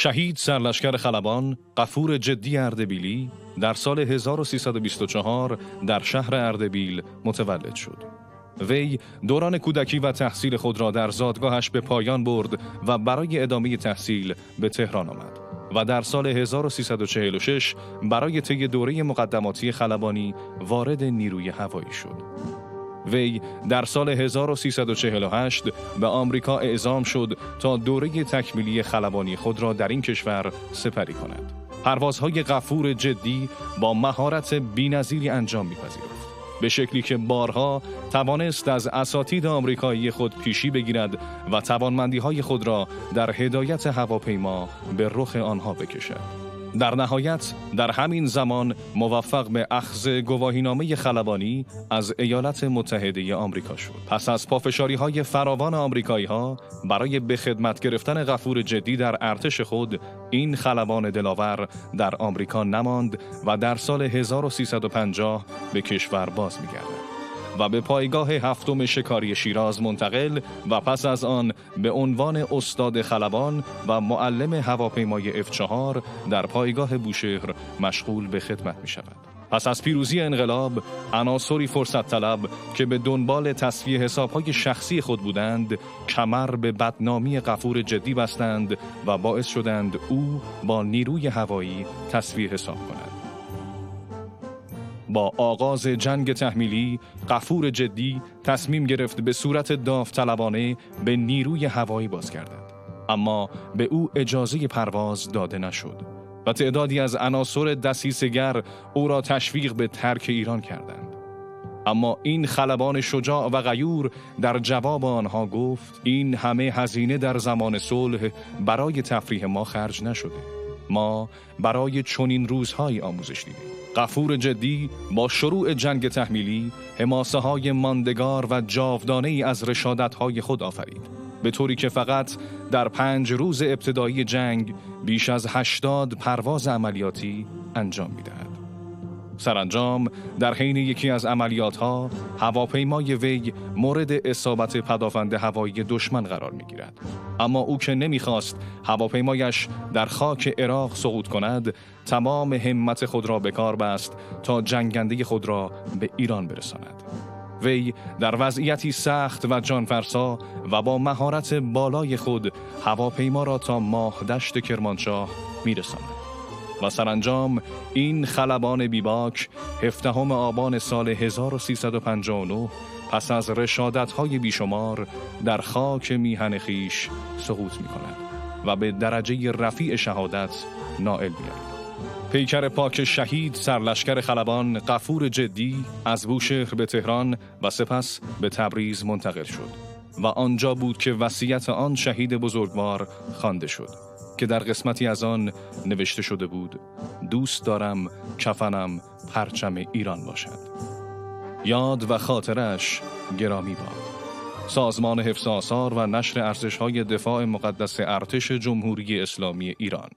شهید سرلشکر خلبان غفور جدی اردبیلی در سال 1324 در شهر اردبیل متولد شد. وی دوران کودکی و تحصیل خود را در زادگاهش به پایان برد و برای ادامه تحصیل به تهران آمد و در سال 1346 برای طی دوره مقدماتی خلبانی وارد نیروی هوایی شد. وی در سال 1348 به آمریکا اعزام شد تا دوره تکمیلی خلبانی خود را در این کشور سپری کند. پروازهای غفور جدی با مهارت بی‌نظیری انجام می‌پذیرفت، به شکلی که بارها توانست از اساتید آمریکایی خود پیشی بگیرد و توانمندی‌های خود را در هدایت هواپیما به رخ آنها بکشد. در نهایت در همین زمان موفق به اخذ گواهینامه خلبانی از ایالات متحده آمریکا شد. پس از پافشاری‌های فراوان آمریکایی‌ها برای به خدمت گرفتن غفور جدی در ارتش خود، این خلبان دلاور در آمریکا نماند و در سال 1350 به کشور باز می‌گردد و به پایگاه هفتم شکاری شیراز منتقل و پس از آن به عنوان استاد خلبان و معلم هواپیمای F4 در پایگاه بوشهر مشغول به خدمت می شود. پس از پیروزی انقلاب، عناصری فرصت طلب که به دنبال تصفیه حسابهای شخصی خود بودند، کمر به بدنامی غفور جدی بستند و باعث شدند او با نیروی هوایی تصفیه حساب کند. با آغاز جنگ تحمیلی، غفور جدی تصمیم گرفت به صورت داوطلبانه به نیروی هوایی بازگردد، اما به او اجازه پرواز داده نشد و تعدادی از عناصر دسیسه‌گر او را تشویق به ترک ایران کردند. اما این خلبان شجاع و غیور در جواب آنها گفت: این همه هزینه در زمان صلح برای تفریح ما خرج نشده. ما برای چنین روزهای آموزش دیدیم. غفور جدی با شروع جنگ تحمیلی حماسه‌های ماندگار و جاودانه‌ای از رشادت‌های خود آفرید، به طوری که فقط در 5 روز ابتدایی جنگ بیش از 80 پرواز عملیاتی انجام می‌دهد. سرانجام در حین یکی از عملیات‌ها هواپیمای وی مورد اصابت پدافند هوایی دشمن قرار می‌گیرد، اما او که نمی‌خواست هواپیمایش در خاک عراق سقوط کند، تمام همت خود را به کار بست تا جنگنده خود را به ایران برساند. وی در وضعیتی سخت و جانفرسا و با مهارت بالای خود هواپیما را تا ماهدشت کرمانشاه می‌رساند و سرانجام این خلبان بیباک 17 آبان سال 1359 پس از رشادت‌های بیشمار در خاک میهن خویش سقوط می‌کند و به درجه رفیع شهادت نائل می‌گردد. پیکر پاک شهید سرلشکر خلبان غفور جدی از بوشهر به تهران و سپس به تبریز منتقل شد و آنجا بود که وصیت آن شهید بزرگوار خوانده شد که در قسمتی از آن نوشته شده بود: دوست دارم کفنم پرچم ایران باشد. یاد و خاطرش گرامی باد. سازمان حفظ آثار و نشر ارزش‌های دفاع مقدس ارتش جمهوری اسلامی ایران.